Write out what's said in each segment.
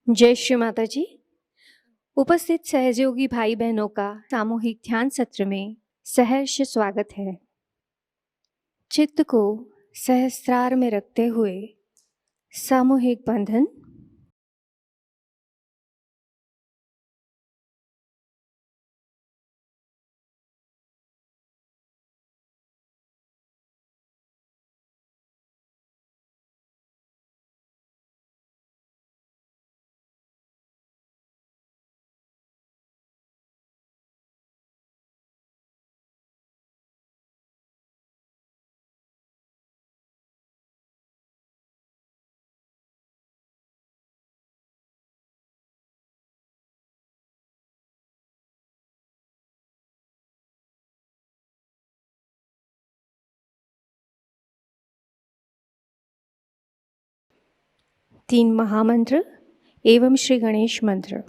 जय श्री माताजी। उपस्थित सहयोगी भाई बहनों का सामूहिक ध्यान सत्र में सहर्ष स्वागत है। चित्त को सहस्त्रार में रखते हुए सामूहिक बंधन। तीन महामंत्र एवं श्री गणेश मंत्र।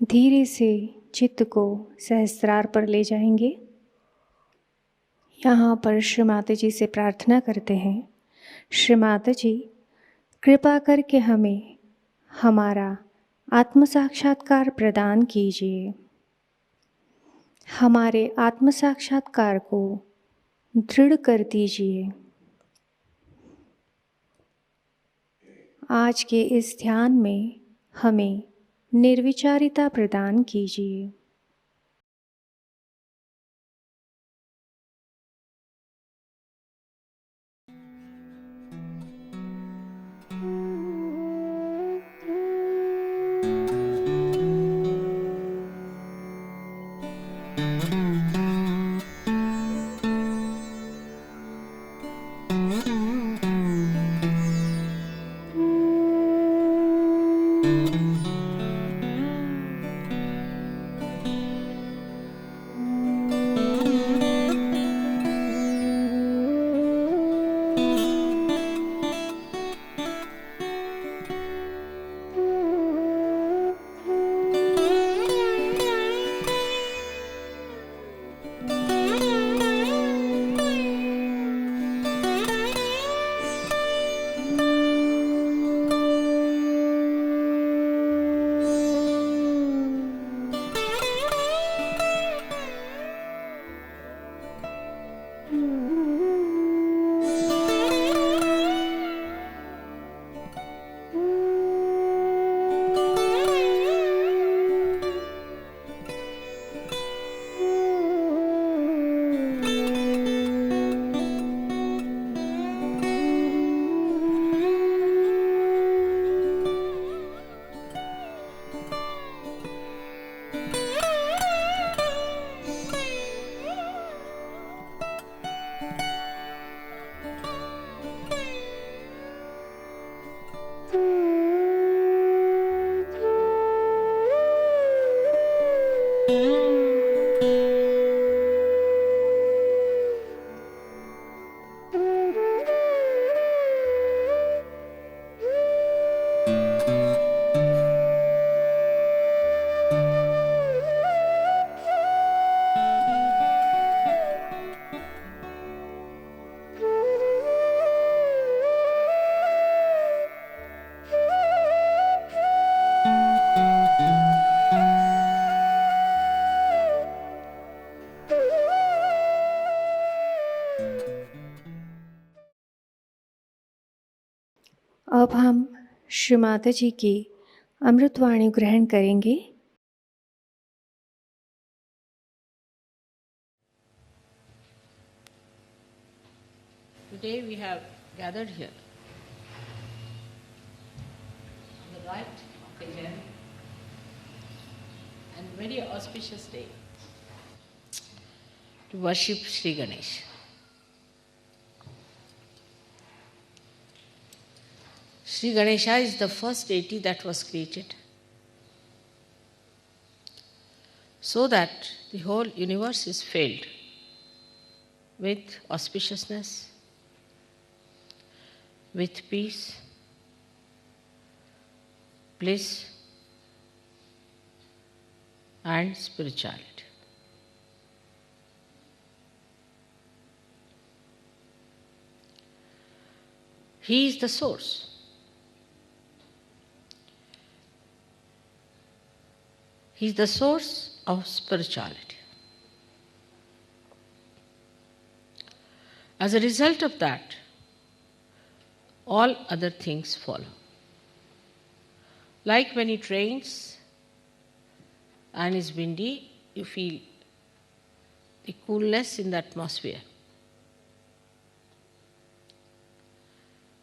धीरे से चित्त को सहस्त्रार पर ले जाएंगे। यहाँ पर श्री माताजी से प्रार्थना करते हैं, श्री माताजी कृपा करके हमें हमारा आत्म साक्षात्कार प्रदान कीजिए। हमारे आत्म साक्षात्कार को दृढ़ कर दीजिए। आज के इस ध्यान में हमें निर्विचारिता प्रदान कीजिए। अब हम श्री माताजी की अमृतवाणी ग्रहण करेंगे। Today we have gathered here on the right occasion and very auspicious day to worship Shri Ganesha. Shri Ganesha is the first deity that was created so that the whole universe is filled with auspiciousness, with peace, bliss, and spirituality. He is the source. He is the source of spirituality. As a result of that, all other things follow. Like when it rains and is windy, you feel the coolness in the atmosphere.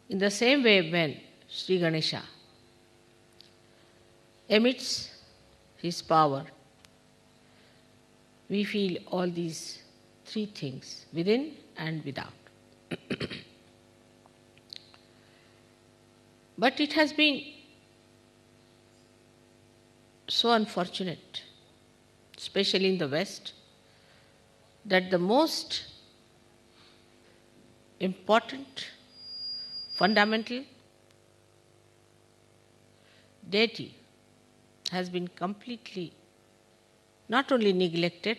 In the same way, when Shri Ganesha emits his power, we feel all these three things, within and without. But it has been so unfortunate, especially in the West, that the most important, fundamental deity has been completely not only neglected,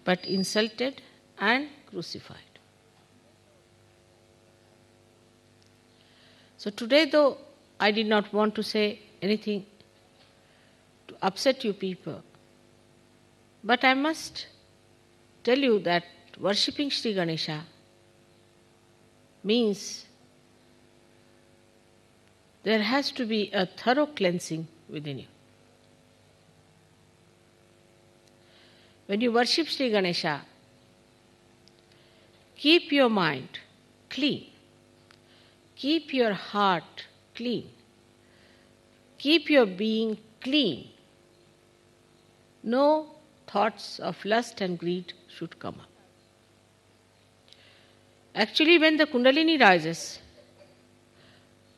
but insulted and crucified. So today, though I did not want to say anything to upset you people, but I must tell you that worshipping Shri Ganesha means there has to be a thorough cleansing within you. When you worship Sri Ganesha, keep your mind clean. Keep your heart clean. Keep your being clean. No thoughts of lust and greed should come up. Actually, when the Kundalini rises,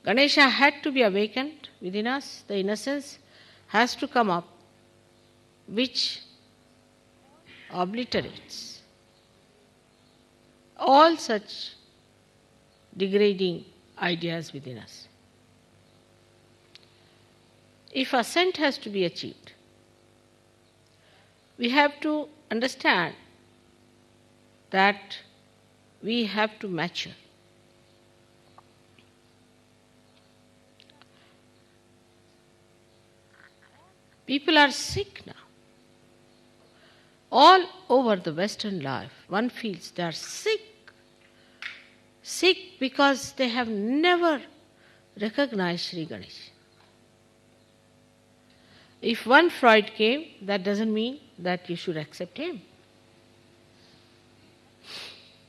Ganesha had to be awakened within us. The innocence has to come up, which obliterates all such degrading ideas within us. If ascent has to be achieved, we have to understand that we have to mature. People are sick now. All over the Western life, one feels they are sick. Sick because they have never recognized Sri Ganesha. If one Freud came, that doesn't mean that you should accept him.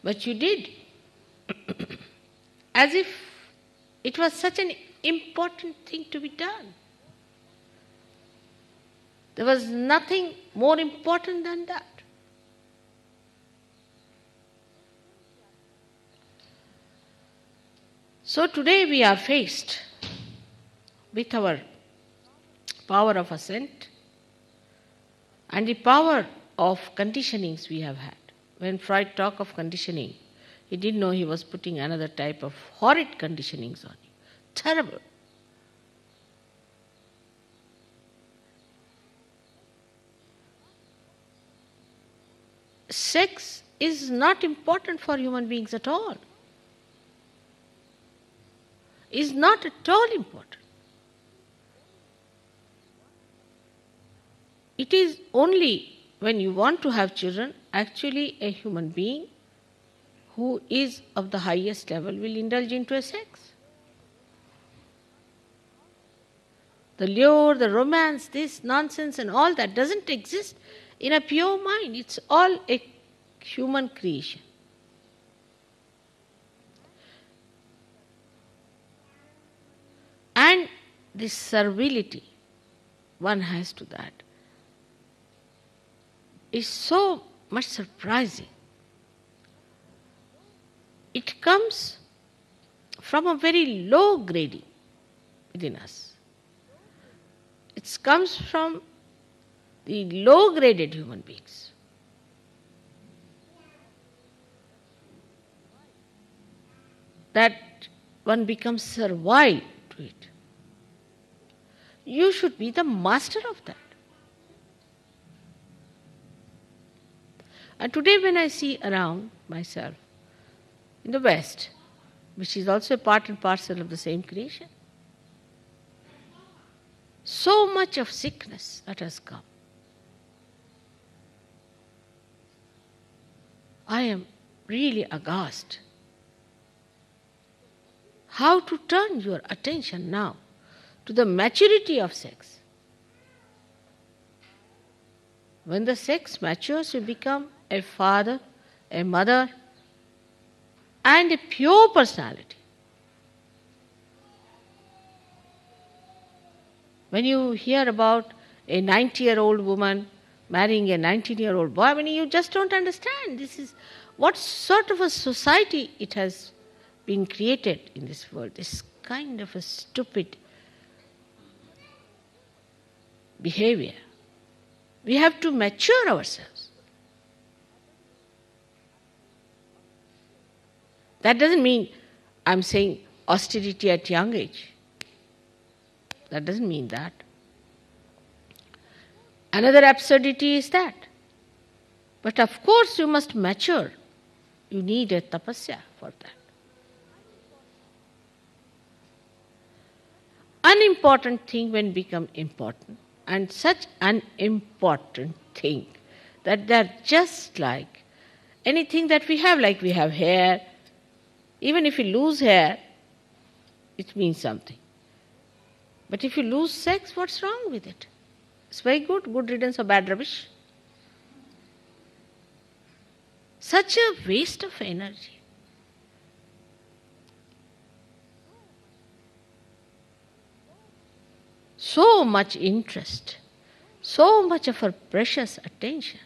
But you did. As if it was such an important thing to be done. There was nothing more important than that. So today we are faced with our power of ascent and the power of conditionings we have had. When Freud talked of conditioning, he didn't know he was putting another type of horrid conditionings on you. Terrible. Sex is not important for human beings at all. Is not at all important. It is only when you want to have children, actually a human being who is of the highest level will indulge into a sex. The lure, the romance, this nonsense and all that doesn't exist in a pure mind. It's all a human creation. And this servility one has to that is so much surprising. It comes from a very low grading within us. It comes from the low-graded human beings. That one becomes servile to it. You should be the master of that. And today when I see around myself, in the West, which is also a part and parcel of the same creation, so much of sickness that has come. I am really aghast. How to turn your attention now to the maturity of sex. When the sex matures, you become a father, a mother, and a pure personality. When you hear about a 90-year-old woman marrying a 19-year-old boy, I mean, you just don't understand. This is what sort of a society it has been created in this world. This kind of a stupid behavior. We have to mature ourselves. That doesn't mean I'm saying austerity at young age. That doesn't mean that. Another absurdity is that. But of course you must mature. You need a tapasya for that. Unimportant thing when become important, and such an important thing that they're just like anything that we have, like we have hair. Even if we lose hair, it means something. But if you lose sex, what's wrong with it? It's very good, good riddance of bad rubbish. Such a waste of energy. So much interest, so much of our precious attention,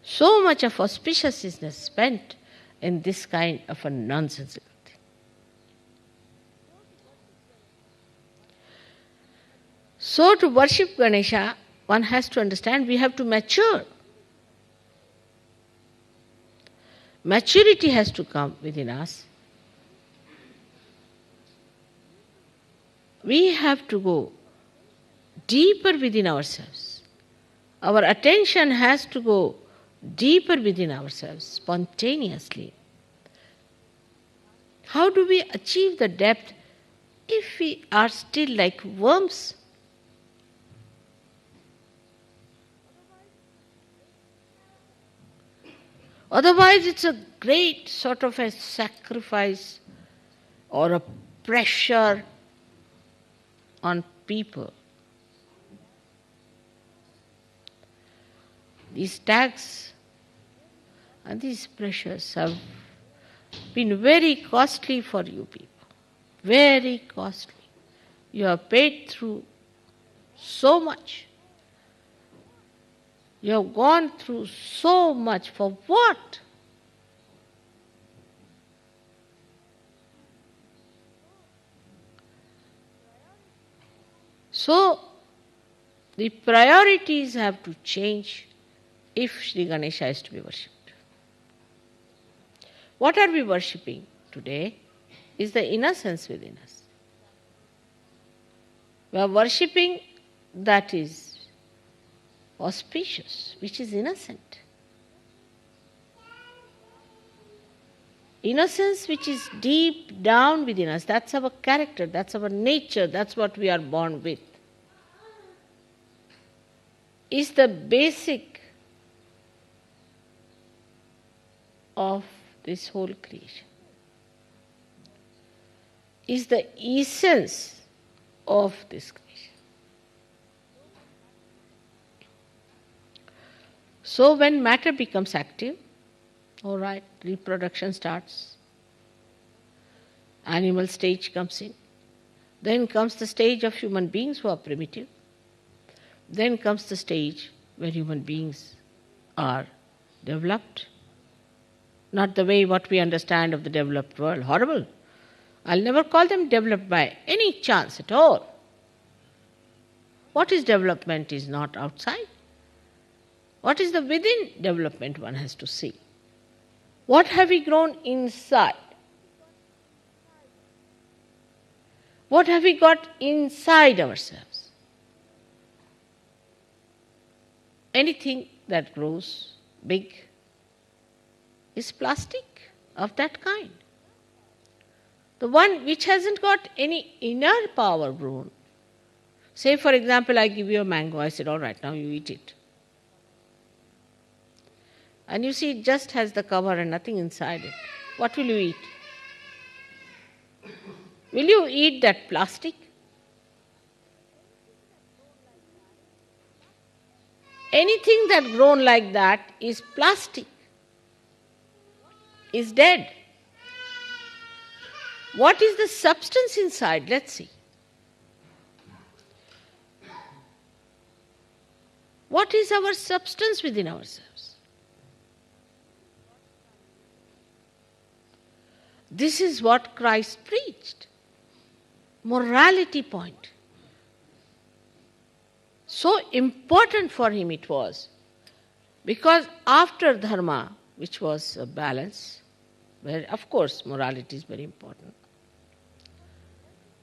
so much of auspiciousness spent in this kind of a nonsensical thing. So to worship Ganesha, one has to understand we have to mature. Maturity has to come within us. We have to go deeper within ourselves. Our attention has to go deeper within ourselves, spontaneously. How do we achieve the depth if we are still like worms? Otherwise, it's a great sort of a sacrifice or a pressure on people. These tags and these pressures have been very costly for you people. Very costly. You have paid through so much. You have gone through so much for what? So, the priorities have to change if Shri Ganesha is to be worshipped. What are we worshipping today is the innocence within us. We are worshipping that is auspicious, which is innocent. Innocence which is deep down within us, that's our character, that's our nature, that's what we are born with, is the basic of this whole creation, is the essence of this creation. So when matter becomes active, all right, reproduction starts, animal stage comes in, then comes the stage of human beings who are primitive, then comes the stage where human beings are developed, not the way what we understand of the developed world, horrible. I'll never call them developed by any chance at all. What is development is not outside. What is the within development one has to see. What have we grown inside? What have we got inside ourselves? Anything that grows big is plastic of that kind. The one which hasn't got any inner power grown. Say, for example, I give you a mango. I said, all right, now you eat it. And you see, it just has the cover and nothing inside it. What will you eat? Will you eat that plastic? Anything that grown like that is plastic, is dead. What is the substance inside? Let's see. What is our substance within ourselves? This is what Christ preached. Morality point. So important for him it was. Because after dharma, which was a balance, where of course morality is very important,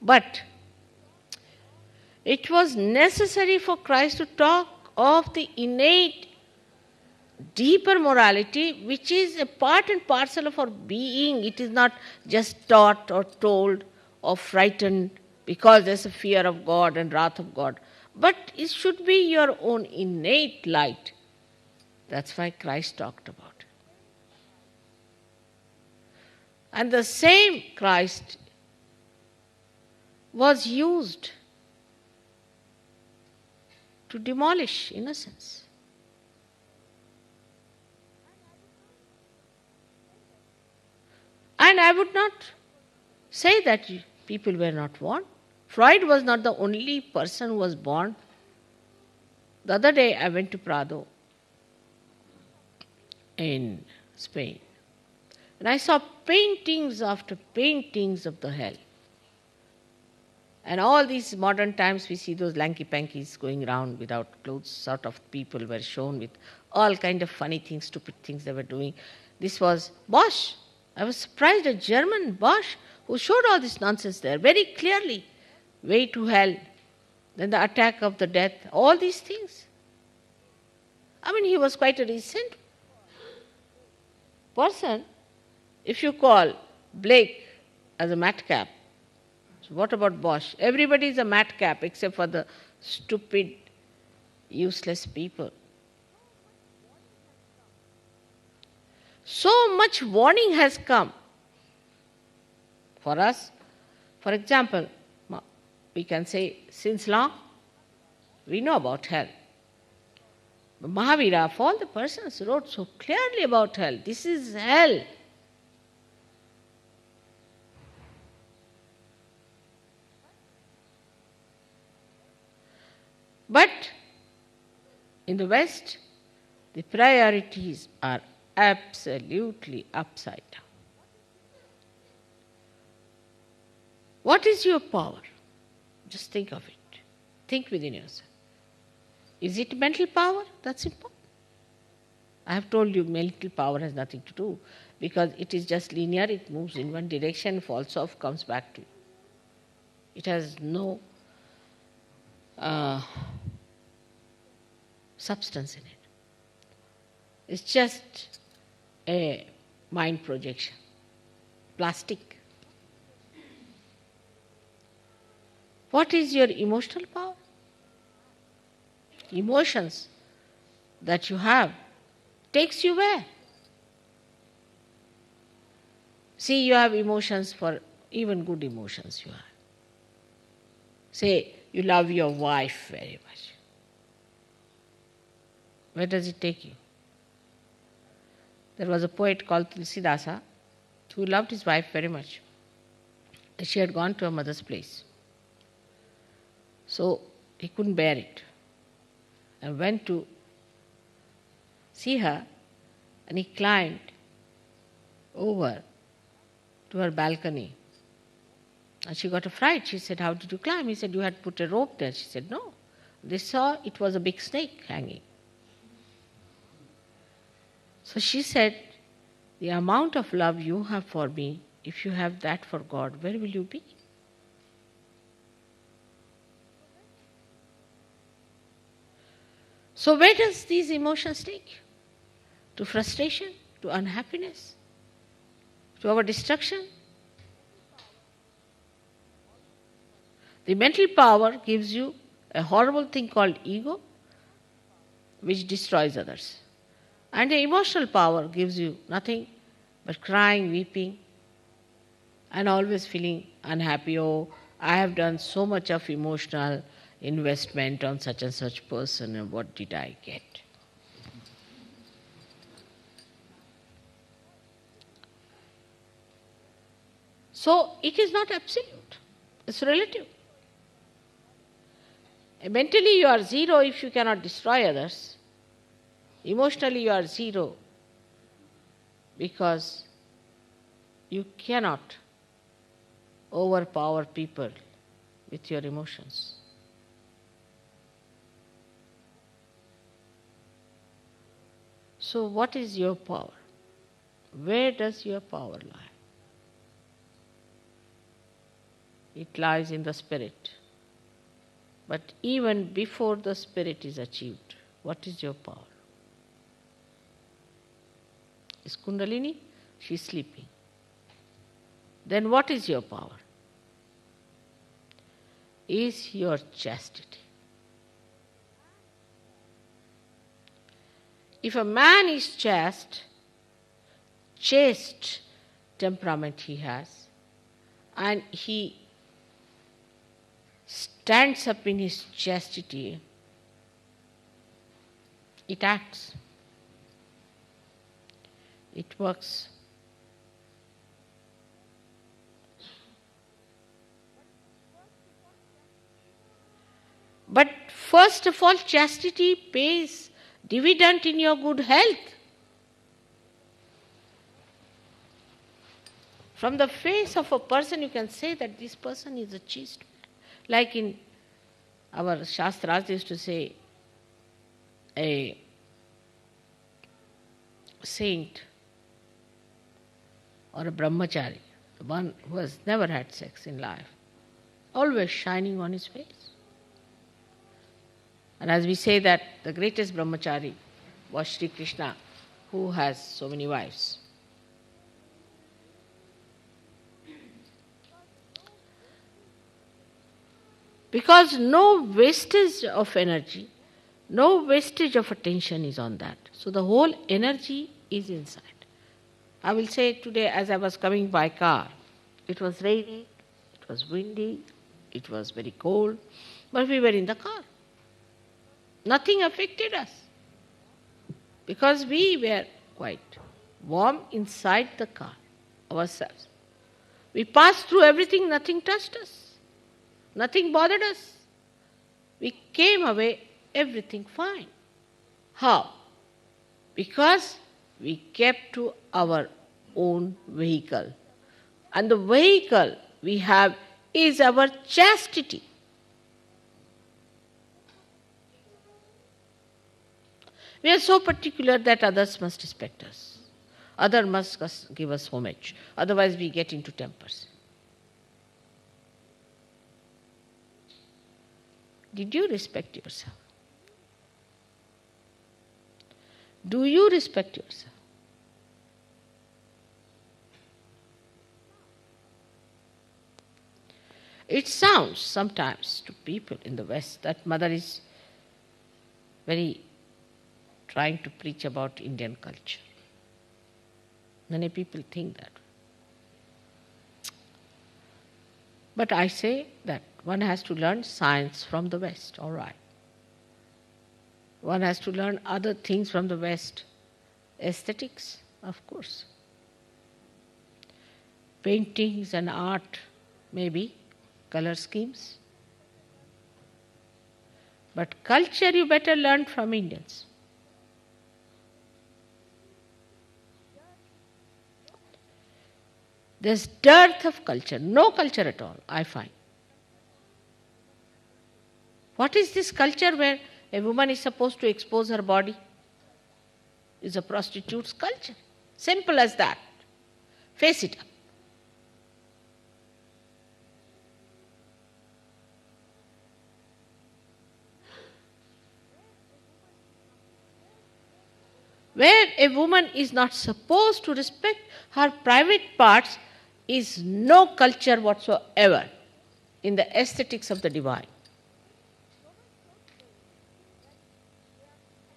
but it was necessary for Christ to talk of the innate, deeper morality, which is a part and parcel of our being. It is not just taught or told or frightened because there's a fear of God and wrath of God. But it should be your own innate light. That's why Christ talked about it. And the same Christ was used to demolish innocence. And I would not say that people were not born. Freud was not the only person who was born. The other day I went to Prado in Spain, and I saw paintings after paintings of the hell. And all these modern times we see those lanky-pankies going around without clothes, sort of people were shown with all kind of funny things, stupid things they were doing. This was Bosch. I was surprised, a German, Bosch, who showed all this nonsense there very clearly. Way to hell, then the attack of the death, all these things. I mean, he was quite a recent person. If you call Blake as a madcap, so what about Bosch? Everybody is a madcap except for the stupid, useless people. So much warning has come for us. For example, we can say since long we know about hell. Mahavira, of all the persons, wrote so clearly about hell. This is hell. But in the West, the priorities are absolutely upside down. What is your power? Just think of it. Think within yourself. Is it mental power? That's important. I have told you mental power has nothing to do because it is just linear, it moves in one direction, falls off, comes back to you. It has no substance in it. It's just a mind projection, plastic. What is your emotional power? Emotions that you have takes you where? See, you have emotions for even good emotions you have. Say, you love your wife very much. Where does it take you? There was a poet called Tulsidasa who loved his wife very much. She had gone to her mother's place. So he couldn't bear it and went to see her, and he climbed over to her balcony. And she got a fright. She said, "How did you climb?" He said, "You had put a rope there." She said, "No." They saw it was a big snake hanging. So she said, "The amount of love you have for me, if you have that for God, where will you be?" So where does these emotions take you? To frustration, to unhappiness, to our destruction. The mental power gives you a horrible thing called ego, which destroys others. And the emotional power gives you nothing but crying, weeping, and always feeling unhappy. Oh, I have done so much of emotional investment on such and such person, and what did I get? So it is not absolute, it's relative. Mentally you are zero if you cannot destroy others. Emotionally you are zero because you cannot overpower people with your emotions. So what is your power? Where does your power lie? It lies in the spirit. But even before the spirit is achieved, what is your power? Is Kundalini? She is sleeping. Then what is your power? Is your chastity. If a man is chaste temperament he has, and he stands up in his chastity, It acts. It works. But first of all, chastity pays dividend in your good health. From the face of a person, you can say that this person is a chaste man. Like in our Shastras, they used to say, a saint or a brahmachari, the one who has never had sex in life, always shining on his face. And as we say that the greatest brahmachari was Shri Krishna, who has so many wives. Because no wastage of energy, no wastage of attention is on that. So the whole energy is inside. I will say today, as I was coming by car, it was raining, it was windy, it was very cold, but we were in the car. Nothing affected us because we were quite warm inside the car ourselves. We passed through everything, nothing touched us, nothing bothered us. We came away, everything fine. How? Because we kept to our own vehicle. And the vehicle we have is our chastity. We are so particular that others must respect us. Others must give us homage. Otherwise we get into tempers. Did you respect yourself? Do you respect yourself? It sounds sometimes to people in the West that Mother is very trying to preach about Indian culture. Many people think that. But I say that one has to learn science from the West, all right. One has to learn other things from the West. Aesthetics, of course. Paintings and art, maybe. Color schemes. But culture you better learn from Indians. There's dearth of culture, no culture at all, I find. What is this culture where a woman is supposed to expose her body? It's a prostitute's culture. Simple as that. Face it up. Where a woman is not supposed to respect her private parts is no culture whatsoever in the aesthetics of the divine.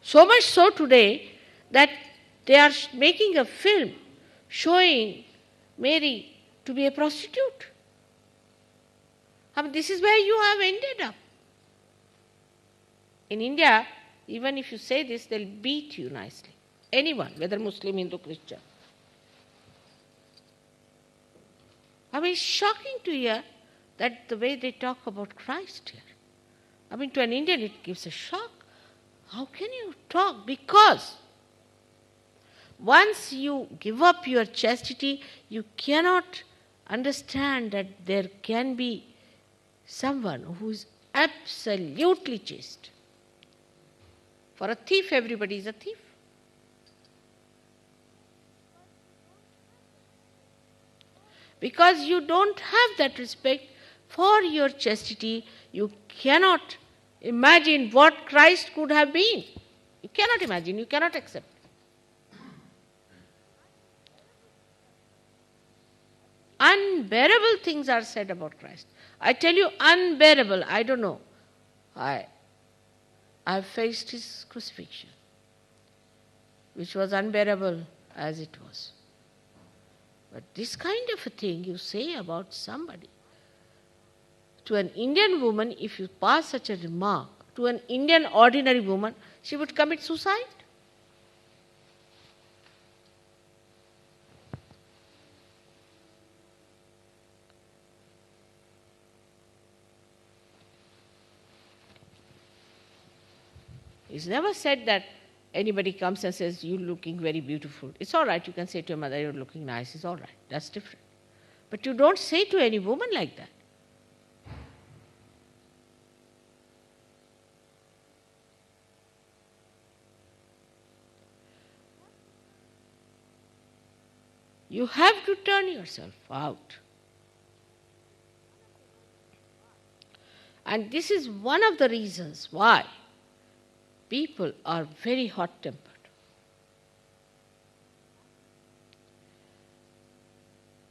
So much so today that they are making a film showing Mary to be a prostitute. I mean, this is where you have ended up. In India, even if you say this, they'll beat you nicely. Anyone, whether Muslim, Hindu, Christian. I mean, it's shocking to hear that the way they talk about Christ here. I mean, to an Indian it gives a shock. How can you talk? Because once you give up your chastity, you cannot understand that there can be someone who is absolutely chaste. For a thief, everybody is a thief. Because you don't have that respect for your chastity, you cannot imagine what Christ could have been. You cannot imagine, you cannot accept. Unbearable things are said about Christ. I tell you, unbearable. I don't know. I faced his crucifixion, which was unbearable as it was. But this kind of a thing you say about somebody, to an Indian woman, if you pass such a remark, to an Indian ordinary woman, she would commit suicide. It's never said that anybody comes and says, you're looking very beautiful. It's all right, you can say to your mother, you're looking nice, it's all right, that's different. But you don't say to any woman like that. You have to turn yourself out. And this is one of the reasons why people are very hot-tempered.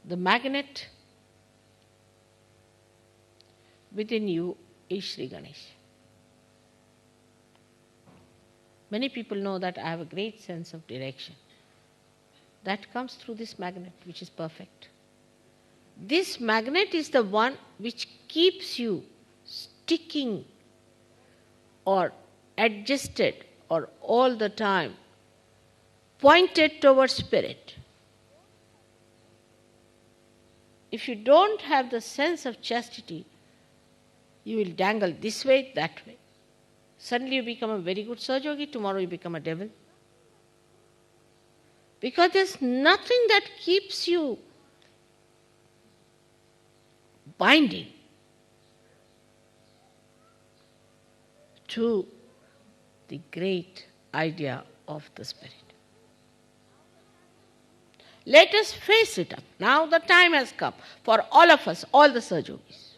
The magnet within you is Shri Ganesha. Many people know that I have a great sense of direction. That comes through this magnet, which is perfect. This magnet is the one which keeps you sticking or adjusted or all the time pointed towards spirit. If you don't have the sense of chastity, you will dangle this way, that way. Suddenly you become a very good Sahajayogi, tomorrow you become a devil. Because there's nothing that keeps you binding to the great idea of the Spirit. Let us face it up. Now the time has come for all of us, all the Sahajogis,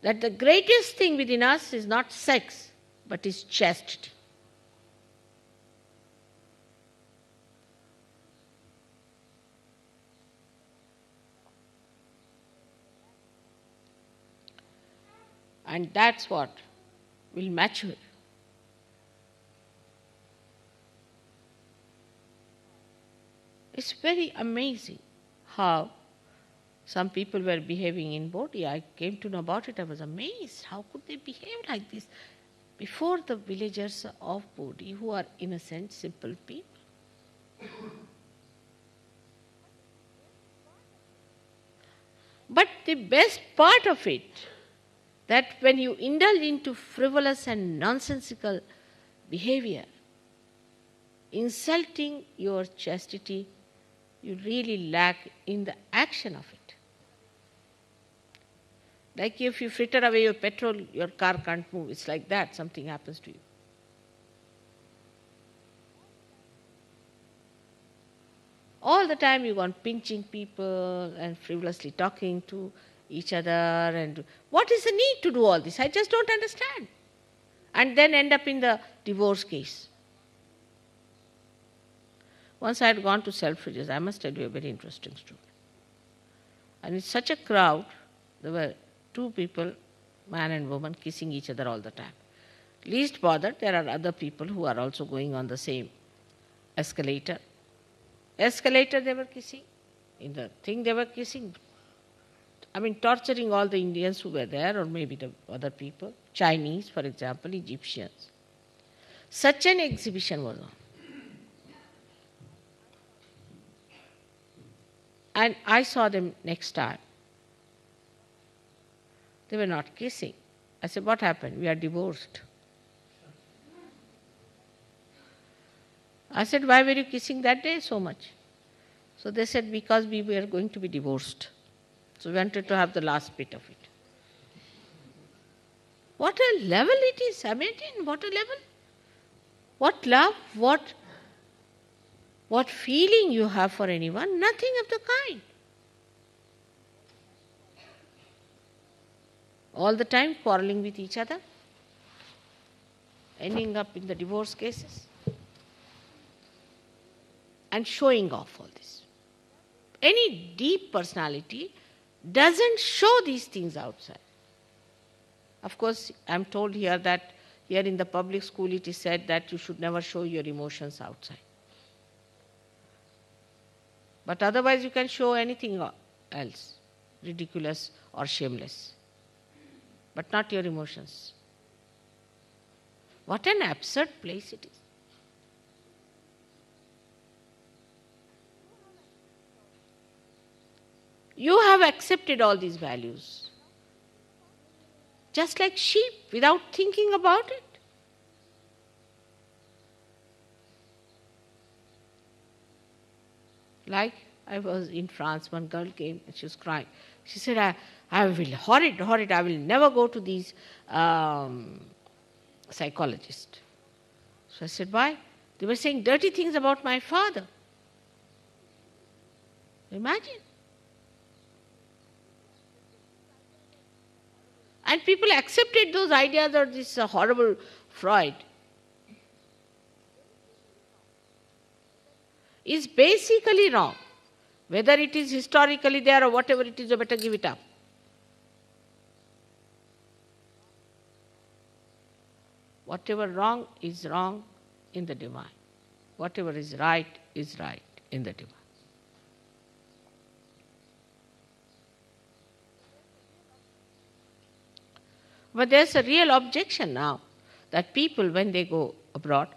that the greatest thing within us is not sex, but is chastity. And that's what will mature. It's very amazing how some people were behaving in Bodhi. I came to know about it, I was amazed. How could they behave like this before the villagers of Bodhi, who are innocent, simple people? But the best part of it, that when you indulge into frivolous and nonsensical behavior, insulting your chastity, you really lack in the action of it. Like if you fritter away your petrol, your car can't move. It's like that, something happens to you. All the time you go on pinching people and frivolously talking to each other. And what is the need to do all this? I just don't understand. And then end up in the divorce case. Once I had gone to Selfridges, I must tell you a very interesting story. And in such a crowd, there were two people, man and woman, kissing each other all the time. Least bothered, there are other people who are also going on the same escalator. Escalator they were kissing, in the thing they were kissing. I mean, torturing all the Indians who were there, or maybe the other people, Chinese, for example, Egyptians. Such an exhibition was on. And I saw them next time. They were not kissing. I said, what happened? We are divorced. I said, why were you kissing that day so much? So they said, because we were going to be divorced. So we wanted to have the last bit of it. What a level it is. Imagine, what a level. What love, what feeling you have for anyone? Nothing of the kind. All the time quarreling with each other, ending up in the divorce cases, and showing off all this. Any deep personality doesn't show these things outside. Of course, I'm told here that here in the public school it is said that you should never show your emotions outside. But otherwise you can show anything else, ridiculous or shameless, but not your emotions. What an absurd place it is. You have accepted all these values, just like sheep, without thinking about it. Like I was in France, one girl came and she was crying. She said, I will, horrid, I will never go to these psychologists. So I said, why? They were saying dirty things about my father. Imagine. And people accepted those ideas of this horrible Freud. Is basically wrong. Whether it is historically there or whatever it is, you better give it up. Whatever wrong is wrong in the divine. Whatever is right in the divine. But there's a real objection now that people, when they go abroad,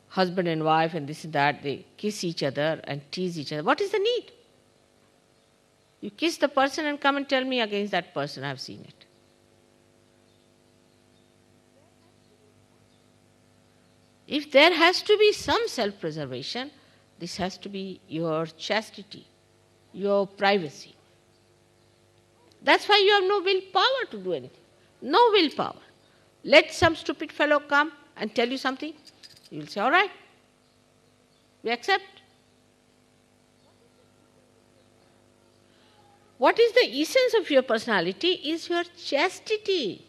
husband and wife and this and that, they kiss each other and tease each other. What is the need? You kiss the person and come and tell me against that person. I've seen it. If there has to be some self-preservation, this has to be your chastity, your privacy. That's why you have no willpower to do anything. No willpower. Let some stupid fellow come and tell you something. You will say, all right, we accept. What is the essence of your personality is your chastity.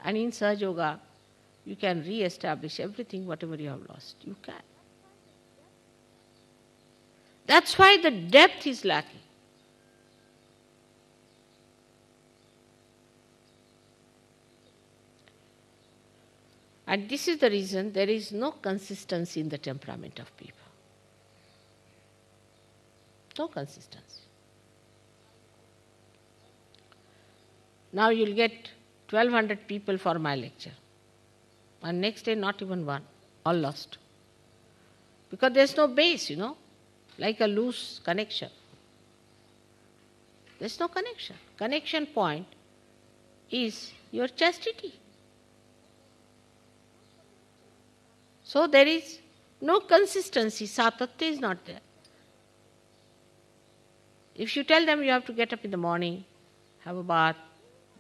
And in Sahajayoga, you can re-establish everything, whatever you have lost. You can. That's why the depth is lacking. And this is the reason there is no consistency in the temperament of people. No consistency. Now you'll get 1,200 people for my lecture. And next day not even one. All lost. Because there's no base, like a loose connection. There's no connection. Connection point is your chastity. So there is no consistency. Satatya is not there. If you tell them you have to get up in the morning, have a bath,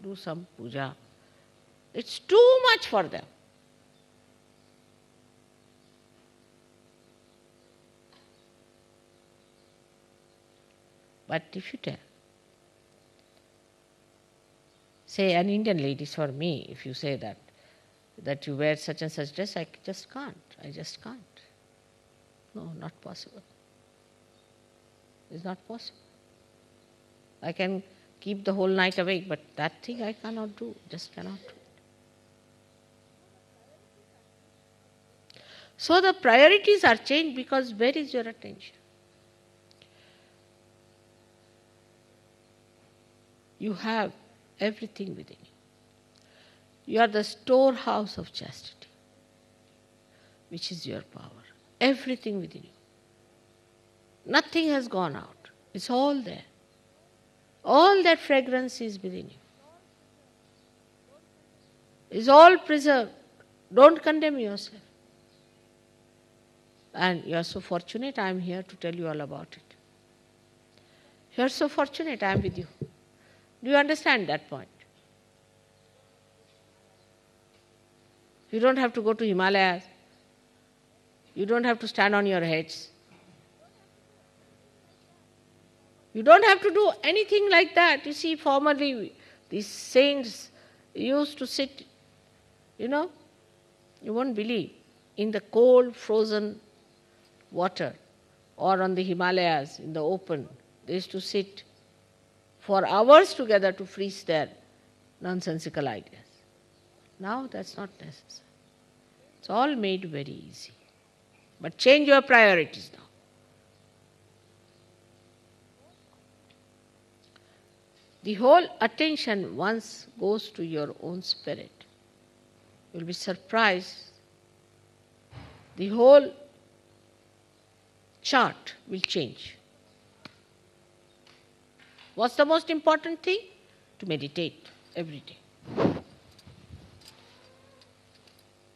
do some puja, it's too much for them. But if you tell, say an Indian lady, for me, if you say that you wear such and such dress, I just can't. No, not possible. It's not possible. I can keep the whole night awake, but that thing I cannot do, just cannot do. So the priorities are changed because where is your attention? You have everything within you. You are the storehouse of chastity, which is your power. Everything within you. Nothing has gone out. It's all there. All that fragrance is within you. It's all preserved. Don't condemn yourself. And you are so fortunate I am here to tell you all about it. You are so fortunate I am with you. Do you understand that point? You don't have to go to Himalayas. You don't have to stand on your heads. You don't have to do anything like that. You see, formerly these saints used to sit, you won't believe, in the cold, frozen water or on the Himalayas in the open. They used to sit for hours together to freeze their nonsensical ideas. Now that's not necessary. It's all made very easy. But change your priorities now. the whole attention once goes to your own spirit, you'll be surprised. The whole chart will change. What's the most important thing? To meditate every day.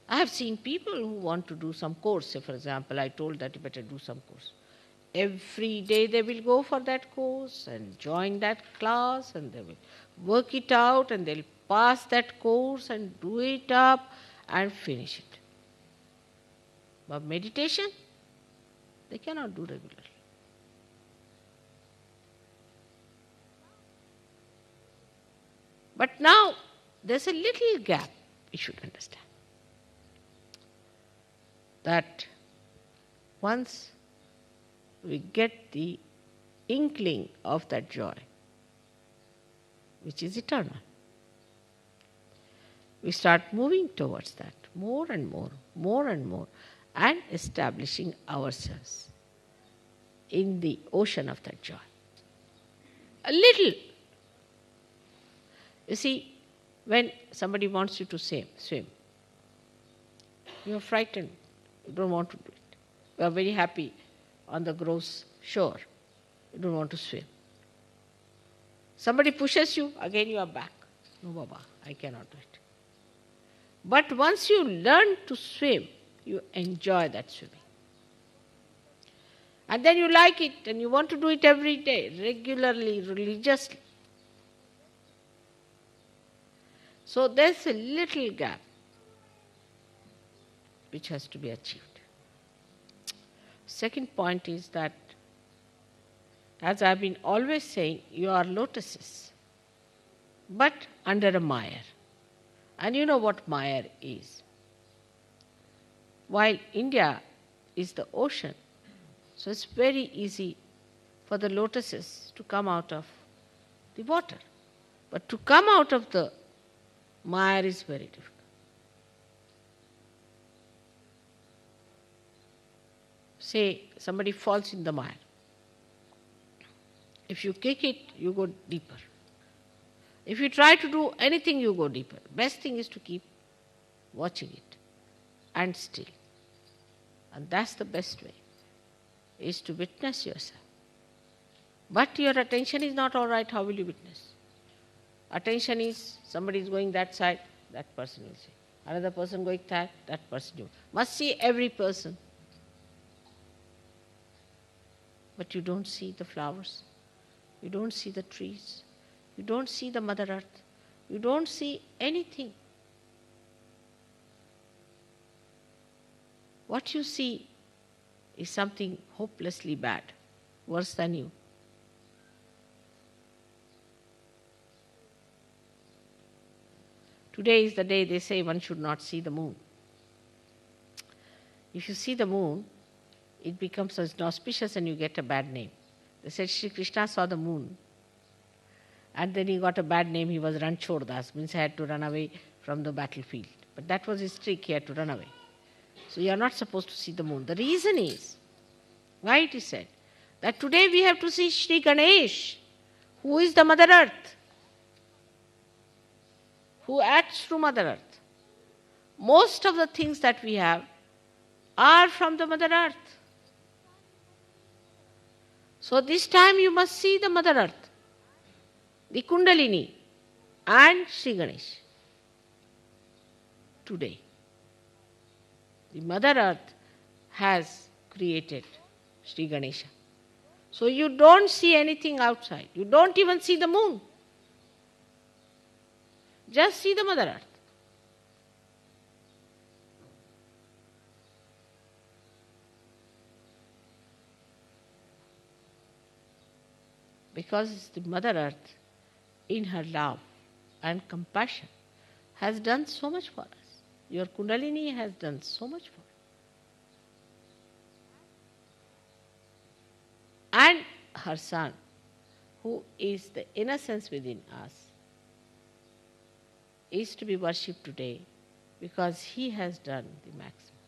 I have seen people who want to do some course. Say, for example, I told that you better do some course. Every day they will go for that course and join that class, and they will work it out, and they'll pass that course and do it up and finish it. But meditation, they cannot do regularly. But now there's a little gap, we should understand. That once we get the inkling of that joy, which is eternal, we start moving towards that more and more, and establishing ourselves in the ocean of that joy. A little. You see, when somebody wants you to swim, you are frightened. You don't want to do it. You are very happy on the gross shore. You don't want to swim. Somebody pushes you, again you are back. No, Baba, I cannot do it. But once you learn to swim, you enjoy that swimming. And then you like it, and you want to do it every day, regularly, religiously. So there's a little gap which has to be achieved. Second point is that, as I've been always saying, you are lotuses, but under a mire. And you know what mire is. While India is the ocean, so it's very easy for the lotuses to come out of the water. But to come out of the mire is very difficult. Say somebody falls in the mire. If you kick it, you go deeper. If you try to do anything, you go deeper. Best thing is to keep watching it and still. And that's the best way, is to witness yourself. But your attention is not all right, how will you witness? Attention is, somebody is going that side, that person will see. Another person going that person will. Must see every person. But you don't see the flowers. You don't see the trees. You don't see the Mother Earth. You don't see anything. What you see is something hopelessly bad, worse than you. Today is the day they say one should not see the moon. If you see the moon, it becomes auspicious and you get a bad name. They said Shri Krishna saw the moon, and then he got a bad name. He was Ranchordas, means he had to run away from the battlefield. But that was his trick, he had to run away. So you are not supposed to see the moon. The reason is, why it is said, that today we have to see Shri Ganesha, who is the Mother Earth, who acts through Mother Earth. Most of the things that we have are from the Mother Earth. So this time you must see the Mother Earth, the Kundalini, and Shri Ganesha. Today, the Mother Earth has created Shri Ganesha. So you don't see anything outside. You don't even see the moon. Just see the Mother Earth. Because the Mother Earth, in her love and compassion, has done so much for us. Your Kundalini has done so much for us. And her son, who is the innocence within us, is to be worshipped today because he has done the maximum.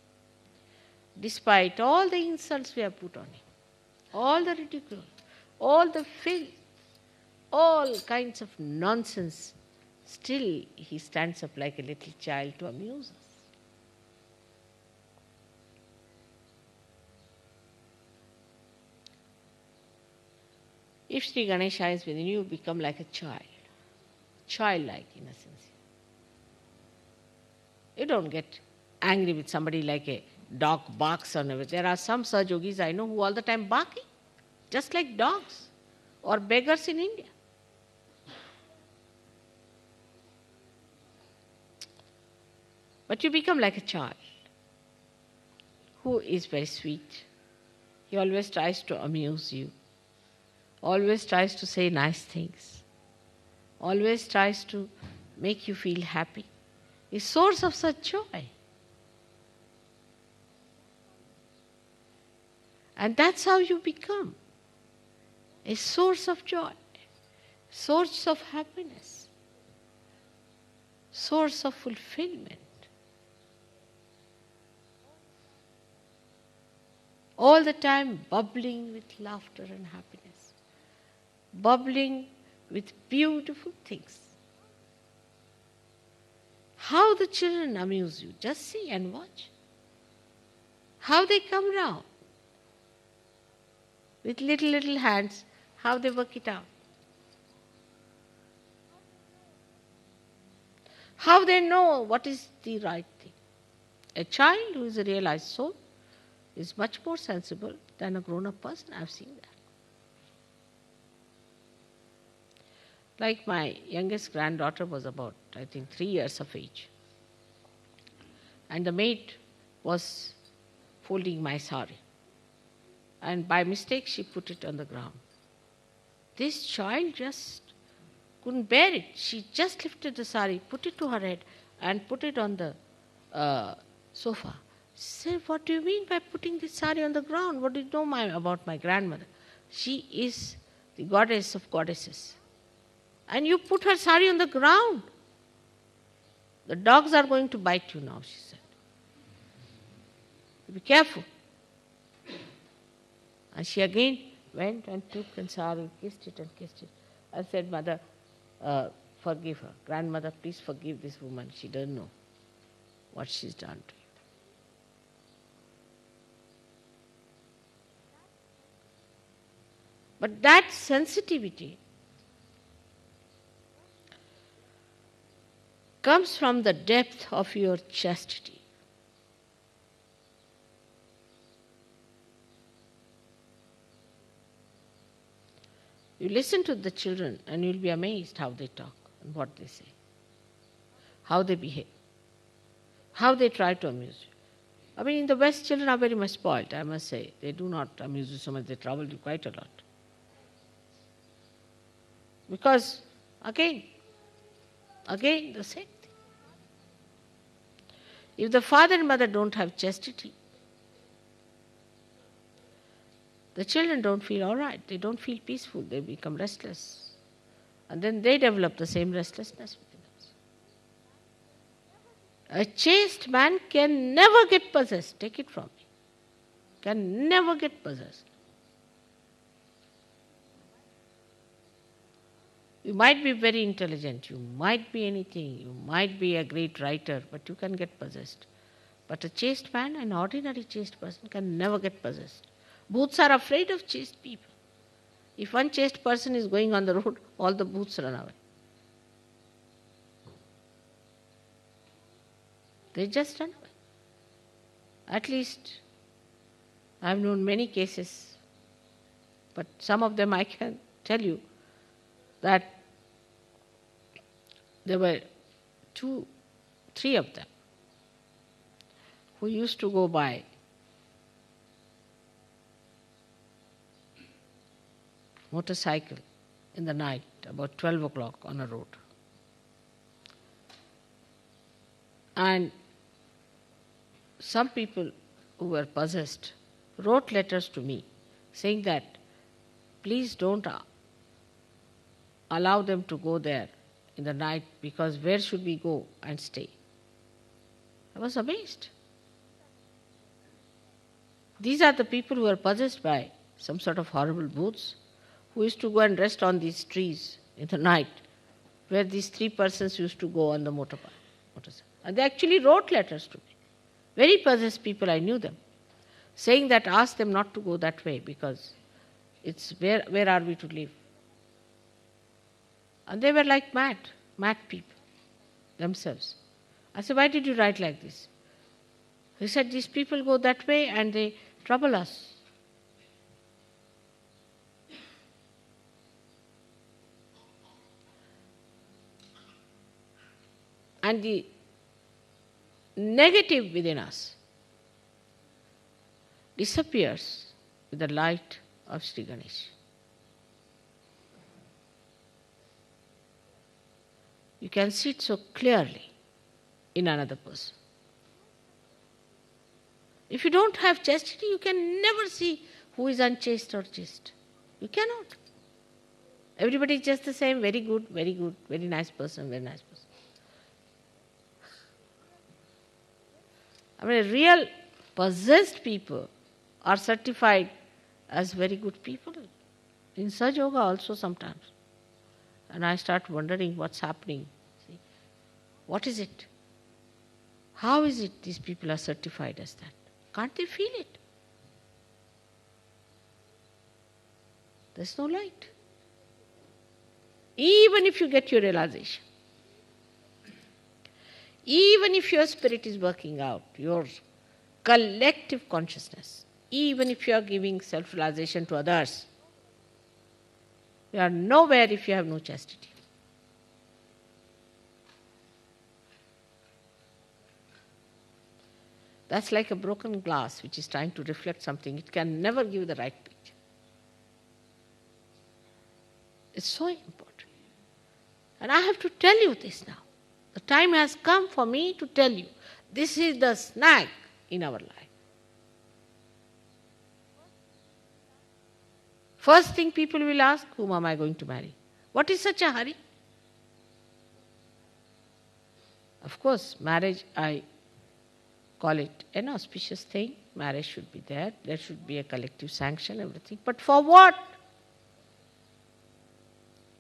Despite all the insults we have put on him, all the ridicule, all the filth, all kinds of nonsense, still he stands up like a little child to amuse us. If Shri Ganesha is within you, become like a child, childlike in a sense. You don't get angry with somebody like a dog barks on everything. There are some Sahajogis I know who all the time barking, just like dogs or beggars in India. But you become like a child who is very sweet. He always tries to amuse you, always tries to say nice things, always tries to make you feel happy. A source of such joy. And that's how you become a source of joy, source of happiness, source of fulfillment. All the time bubbling with laughter and happiness, bubbling with beautiful things. How the children amuse you, just see and watch. How they come round with little hands, how they work it out. How they know what is the right thing. A child who is a realized soul is much more sensible than a grown-up person. I've seen that. Like my youngest granddaughter was about, I think, 3 years of age. And the maid was folding my sari. And by mistake, she put it on the ground. This child just couldn't bear it. She just lifted the sari, put it to her head, and put it on the sofa. She said, "What do you mean by putting this sari on the ground? What do you know about my grandmother? She is the goddess of goddesses. And you put her sari on the ground. The dogs are going to bite you now," she said. "Be careful." And she again went and took and sari, kissed it, and said, "Mother, forgive her. Grandmother, please forgive this woman. She doesn't know what she's done to you." But that sensitivity comes from the depth of your chastity. You listen to the children and you'll be amazed how they talk and what they say, how they behave, how they try to amuse you. I mean, in the West, children are very much spoiled, I must say. They do not amuse you so much, they trouble you quite a lot. Because, again, the same thing. If the father and mother don't have chastity, the children don't feel all right. They don't feel peaceful. They become restless. And then they develop the same restlessness within us. A chaste man can never get possessed. Take it from me. Can never get possessed. You might be very intelligent. You might be anything. You might be a great writer, but you can get possessed. But a chaste man, an ordinary chaste person, can never get possessed. Bhoots are afraid of chaste people. If one chaste person is going on the road, all the bhoots run away. They just run away. At least, I have known many cases, but some of them I can tell you that there were 2, 3 of them who used to go by motorcycle in the night, about 12 o'clock on a road. And some people who were possessed wrote letters to me saying that please don't allow them to go there in the night, because where should we go and stay? I was amazed. These are the people who are possessed by some sort of horrible bhoots, who used to go and rest on these trees in the night, where these three persons used to go on the motorcycle. And they actually wrote letters to me. Very possessed people, I knew them, saying that ask them not to go that way because it's where are we to live? And they were like mad people themselves. I said, why did you write like this? He said, these people go that way and they trouble us. And the negative within us disappears with the light of Sri Ganesha. You can see it so clearly in another person. If you don't have chastity, you can never see who is unchaste or chaste. You cannot. Everybody is just the same, very good, very nice person, very nice person. I mean, real possessed people are certified as very good people. In Sahajayoga also sometimes. And I start wondering what's happening. See, what is it? How is it these people are certified as that? Can't they feel it? There's no light. Even if you get your realization, even if your spirit is working out, your collective consciousness, even if you are giving self-realization to others, you are nowhere if you have no chastity. That's like a broken glass which is trying to reflect something. It can never give the right picture. It's so important. And I have to tell you this now. The time has come for me to tell you. This is the snag in our life. First thing people will ask, whom am I going to marry? What is such a hurry? Of course, marriage, I call it an auspicious thing. Marriage should be there. There should be a collective sanction, everything. But for what?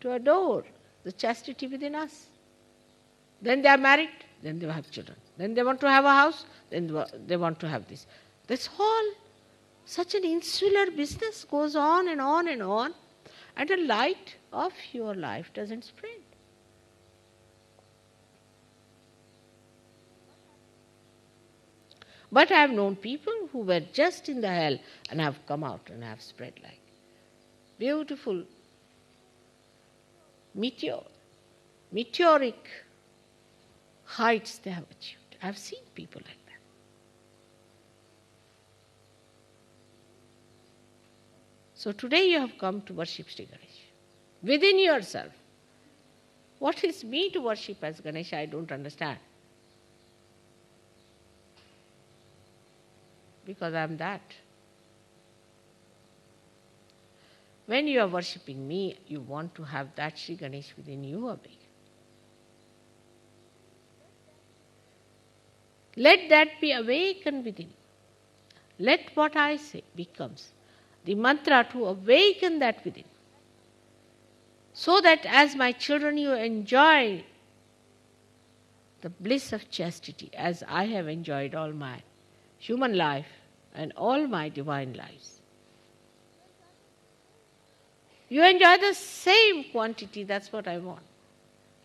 To adore the chastity within us. Then they are married, then they have children. Then they want to have a house, then they want to have this. This whole, such an insular business goes on and on and on, and the light of your life doesn't spread. But I have known people who were just in the hell and have come out and have spread like beautiful meteoric heights they have achieved. I have seen people like that. So today you have come to worship Sri Ganesha. Within yourself. What is me to worship as Ganesha? I don't understand. Because I am that. When you are worshipping me, you want to have that Sri Ganesha within you awake. Let that be awakened within you. Let what I say becomes the mantra to awaken that within. So that as my children you enjoy the bliss of chastity as I have enjoyed all my human life and all my divine lives. You enjoy the same quantity, that's what I want.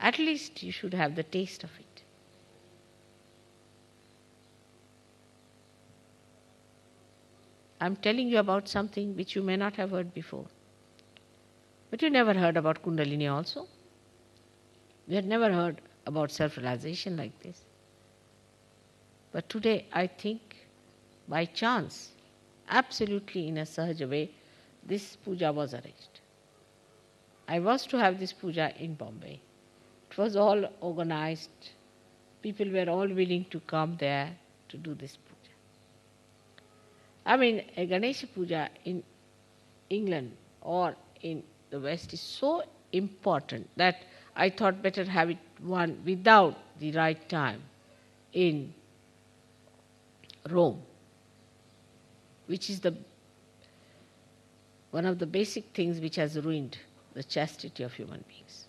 At least you should have the taste of it. I'm telling you about something which you may not have heard before. But you never heard about Kundalini also. You had never heard about self-realization like this. But today I think by chance, absolutely in a Sahaja way, this puja was arranged. I was to have this puja in Bombay. It was all organized. People were all willing to come there to do this puja. I mean, a Ganesha puja in England or in the West is so important that I thought better have it one without the right time in Rome, which is the one of the basic things which has ruined the chastity of human beings.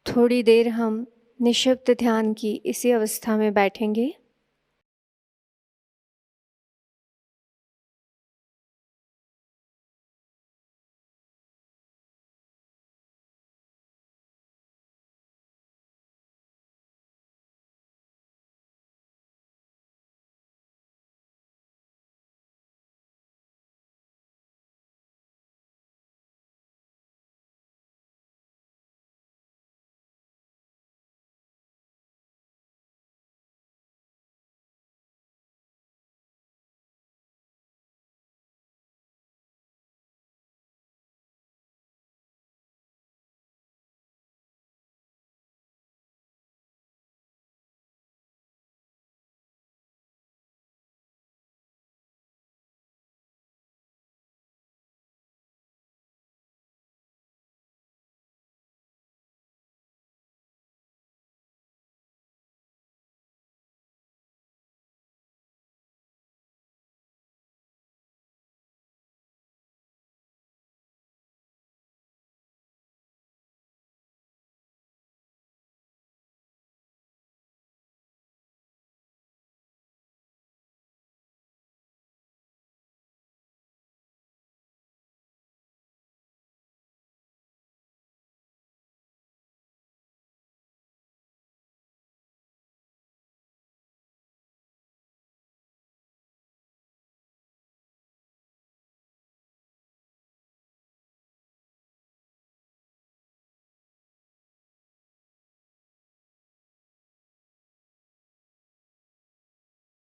थोड़ी देर हम निःशब्द ध्यान की इसी अवस्था में बैठेंगे।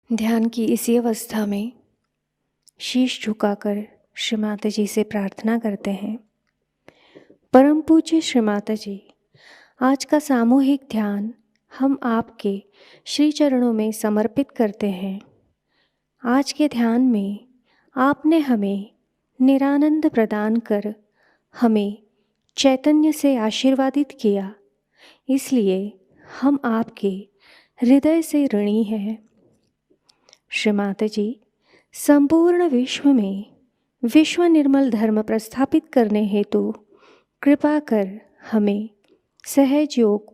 ध्यान की इसी अवस्था में शीश झुकाकर श्री माताजी से प्रार्थना करते हैं। परम पूज्य श्री माताजी, आज का सामूहिक ध्यान हम आपके श्री चरणों में समर्पित करते हैं। आज के ध्यान में आपने हमें निरानंद प्रदान कर हमें चैतन्य से आशीर्वादित किया, इसलिए हम आपके हृदय से ऋणी हैं। श्री माताजी, संपूर्ण विश्व में विश्व निर्मल धर्म प्रस्थापित करने हेतु कृपा कर हमें सहज योग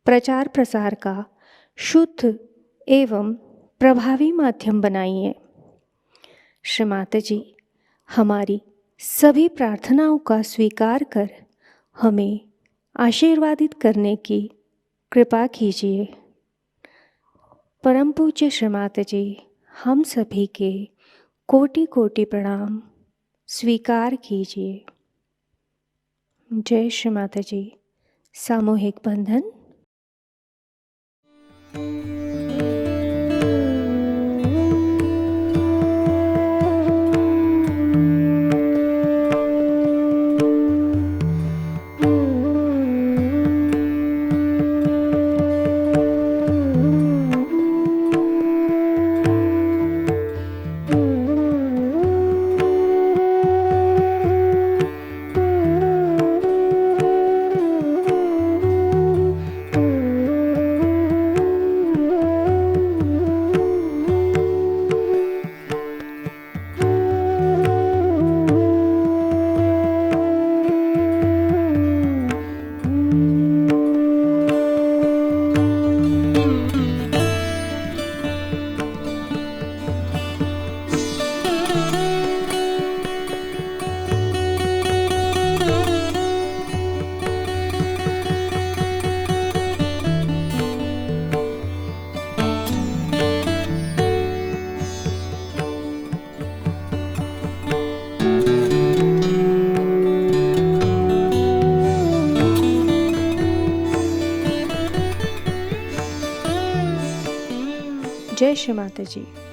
प्रचार प्रसार का शुद्ध एवं प्रभावी माध्यम बनाइए। श्री माताजी, हमारी सभी प्रार्थनाओं का स्वीकार कर हमें आशीर्वादित करने की कृपा कीजिए। परम पूज्य श्री माताजी, हम सभी के कोटि कोटि प्रणाम स्वीकार कीजिए। जय श्री माताजी। सामूहिक बंधन। जय श्री माताजी।